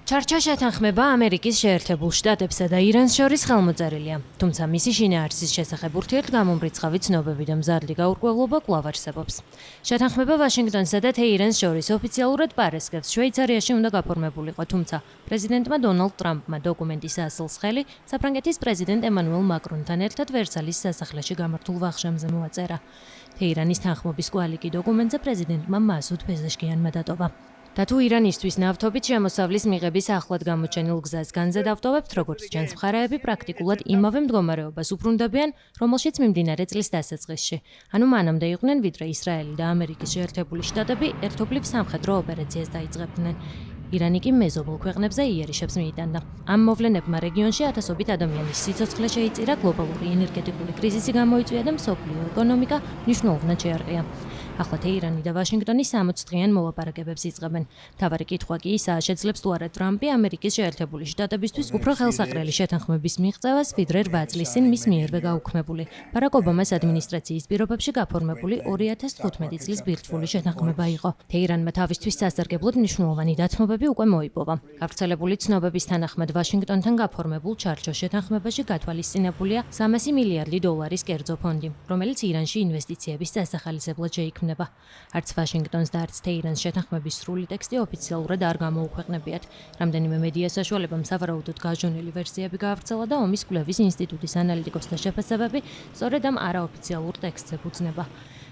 ჩარჩა შეთანხმება ამერიკის შეერთებულ შტატებსა და ირანს შორის ხელმოწერილია, თუმცა მისი შინაარსის შესახებ ურთიერთგამომრიცხავი ცნობები და მზარდი გაურკვევლობა კვლავ არსებობს. შეთანხმება ვაშინგტონსა და თეირანს შორის ოფიციალურად პარასკევს შვეიცარიაში უნდა გაფორმებულიყო, თუმცა პრეზიდენტმა დონალდ ტრამპმა დოკუმენტის ასლს ხელი საფრანგეთის პრეზიდენტ ემანუელ მაკრონთან ერთად ვერსალის სასახლეში გამართულ ვახშამზე მოაწერა. თეირანის თანხმობის კვალი კი დოკუმენტზე პრეზიდენტმა მასუდ პეზეშკიანმა დატოვა. და თუ ირანისთვის ნავთობით შემოსავლის მიღების ახლად გამოჩენილ გზას განზე დავტოვებთ, როგორც ჩანს, მხარეები პრაქტიკულად იმავე მდგომარეობას უბრუნდებიან, რომელშიც მიმდინარე წლის დასაწყისში. ანუ მანამდე იყვნენ, ვიდრე ისრაელი და ამერიკის შეერთებული შტატები ერთობლივ სამხედრო ოპერაციას დაიწყებდნენ. ირანი კი მეზობელ ქვეყნებზე იერიშებს მიიტანდა. ამ მოვლენებმა რეგიონში ათასობით ადამიანის სიცოცხლე შეიწირა, გლობალური ენერგეტიკული კრიზისი გამოიწვია და მსოფლიო ეკონომიკა მნიშვნელოვნად შეარყია. ახლა თეირანი და ვაშინგტონი 60 დღიან მოლაპარაკებებს იწყებენ. მთავარი კითხვა კი ისაა, შეძლებს თუ არა ტრამპი ამერიკის შეერთებული შტატებისთვის უფრო ხელსაყრელი შეთანხმების მიღწევას, ვიდრე 8 წლის წინ მის მიერვე გაუქმებული, ბარაკ ობამას ადმინისტრაციის პირობებში გაფორმებული 2015 წლის ბირთვული შეთანხმება იყო. თეირანმა თავისთვის სასარგებლოდ მნიშვნელოვანი დათმობები უკვე მოიპოვა. გავრცელებული ცნობების თანახმად ვაშინგტონთან გაფორმებულ ჩარჩო შეთანხმებაში გათვალისწინებულია 300 მილიარდი დოლარის კერძო ფონდი, რომელიც ირანში ინვესტიციების დასახალისებლად შეიქმნება. არც ვაშინგტონს და არც თეირანს შეთანხმების სრული ტექსტი ოფიციალურად არ გამოუქვეყნებიათ. რამდენიმე მედია საშუალებამ სავარაუდოდ გაჟონილი ვერსიები გაავრცელა და ომის კვლევის ინსტიტუტის ანალიტიკოსთა შეფასებები სწორედ ამ არაოფიციალურ ტექსტზე ფუძნება.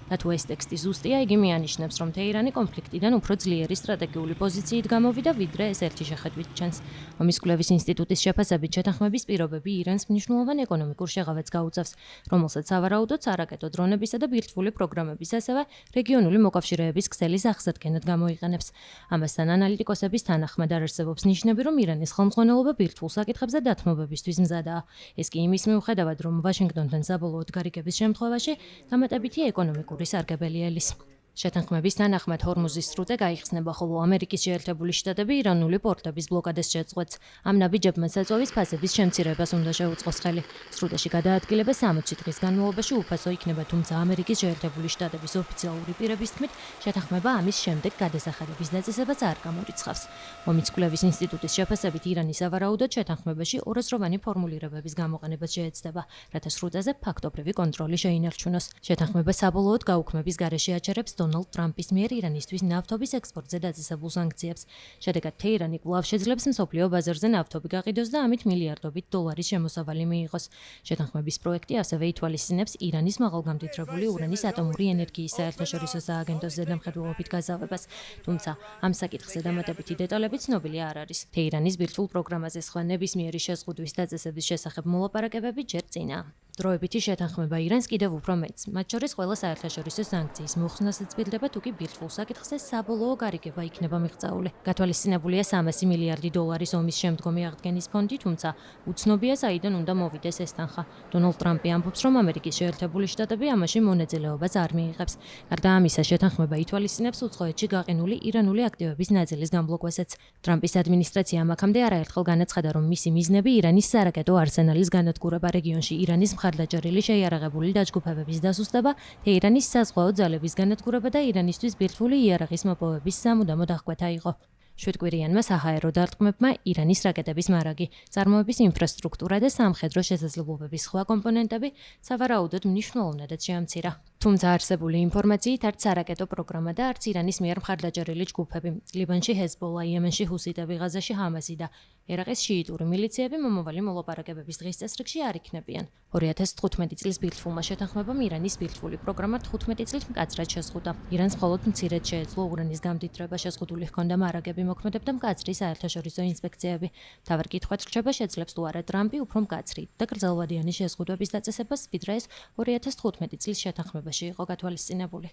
და თუ ეს ტექსტი ზუსტია, იგი მიანიშნებს, რომ თეირანი კონფლიქტიდან უფრო ძლიერი სტრატეგიული პოზიციით გამოვიდა, ვიდრე ეს ერთი შეხედვით ჩანს. ომის კვლევის ინსტიტუტის შეფასებით შეთანხმების პირობები ირანს მნიშვნელოვან ეკონომიკურ შეღავებს გაუწევს, რომელსაც სავარაუდოდ არაკეტო დრონებისა და ბირთვული პროგრამების, ასევე რეგიონული მოკავშირეების ქსელის აღსადგენად გამოიყენებს. ამასთან ანალიტიკოსების თანახმად არ არსებობს ნიშნები, რომ ირანის ხელმძღვანელობა ბირთვულ საკითხებზე დათმობებისთვის მზადაა. ეს კი იმის მიუხედავად, რომ ვაშინგტონთან საბოლოოდ გარიგების შემთხვევაში დამატებითი ეკონომიკური სარგებელი ელის. შეთანხმების თანახმად ჰორმუზის სრუტე გაიხსნება, ხოლო ამერიკის შეერთებული შტატები ირანული პორტების ბლოკადეს შეწყვეტს. ამ ნაბიჯებმა საწვავის ფასების შემცირებას უნდა შეუწყოს ხელი. სრუტეში გადაადგილება 60 დღის განმავლობაში უფასო იქნება, თუმცა ამერიკის შეერთებული შტატების ოფიციალური პირების თქმით, შეთანხმება ამის შემდეგ გადასახადების დაწესებას არ გამორიცხავს. ომის კვლევის ინსტიტუტის შეფასებით, ირანი სავარაუდოდ შეთანხმებაში ორაზროვანი ფორმულირებების გამოყენებას შეეცდება, რათა სრუტეზე ფაქტობრივი კონტროლი შეინარჩუნოს. შეთანხმება საბოლოოდ გაუქმების გარეშე აჩერებს დონალდ ტრამპის მიერ ირანისთვის ნავთობის ექსპორტზე დაწესებულ სანქციებს. შედეგად თეირანი კვლავ შეძლებს მსოფლიო ბაზარზე ნავთობი გაყიდოს და ამით მილიარდობით დოლარის შემოსავალი მიიღოს. შეთანხმების პროექტი ასევე ითვალისწინებს ირანის მაღალგამდიდრებული ურანის ატომური ენერგიის საერთაშორისო სააგენტოს ზედამხედველობით გაზავებას. თუმცა ამ საკითხზე დამატებითი დეტალები ცნობილი არ არის. თეირანის ბირთვულ პროგრამაზე სხვა ნებისმიერი შეზღუდვის დაწესების შესახებ მოლაპარაკებები ჯერ წინაა. დროებითი შეთანხმება ირანს კიდევ უფრო მეტს, მათ შორის ყველა საერთაშორისო სანქციის მოხსნასაც პირდება, თუ კი ბირთვულ საკითხზე საბოლოო გარიგება იქნება მიღწეული. გათვალისწინებულია 300 მილიარდი დოლარის ომის შემდგომი აღდგენის ფონდი, თუმცა უცნობია საიდან უნდა მოვიდეს ეს თანხა. დონალდ ტრამპი ამბობს, რომ ამერიკის შეერთებული შტატები ამაში მონაწილეობას არ მიიღებს. გარდა ამისა, შეთანხმება ითვალისწინებს უცხოეთში გაყინული ირანული აქტივების ნაწილის გამბლოკვასაც. ტრამპის ადმინისტრაცია აქამდე არაერთხელ განაცხადა, რომ მისი მიზნები ირანის სარაკეტო არსენალის განადგურება რეგიონში, ირანის მხარდაჭერილი შეიარაღებული დაჯგუფებების დასუსტება, თეირანის საზღვაო ძალების განადგურება და ირანისთვის ბირთვული იარაღის მოპოვების სამუდამო დახკვეთა იყო. 7 კვირიანმა საჰაერო დარტყმებმა ირანის რაკეტების მარაგი, წარმოების ინფრასტრუქტურა და სამხედრო შესაძლებლობების სხვა კომპონენტები სავარაუდოდ მნიშვნელოვნადაც შეამცირა. თუმცა არსებული ინფორმაციით არც არაკეტო პროგრამა და არც ირანის მიერ მხარდაჭერილი ჯგუფები, ლიბანში ჰეზბოლა, იემენში ჰუსიტები, ღაზაში ჰამასი და ერაყის შიიტური მილიციები მომავალი მოლაპარაკებების დღის წესრიგში არ იქნებიან. 2015 წლის ბირთვულმა შეთანხმებამ ირანის ბირთვული პროგრამა 15 წლით მკაცრად შეზღუდა. ირანს მხოლოდ მცირედ შეეძლო ურანის გამდიდრება, შეზღუდული ჰქონდა მარაგები, მოქმედებდა მკაცრი საერთაშორისო ინსპექციები. მთავარ კითხვად რჩება, შეძლებს თუ არა ტრამპი უფრო მკაცრი და გრძელვადიანი შეზღუდვების დაწესებას, ვიდრე ეს 2015 წლის შეთანხმებაში იყო გათვალისწინებული.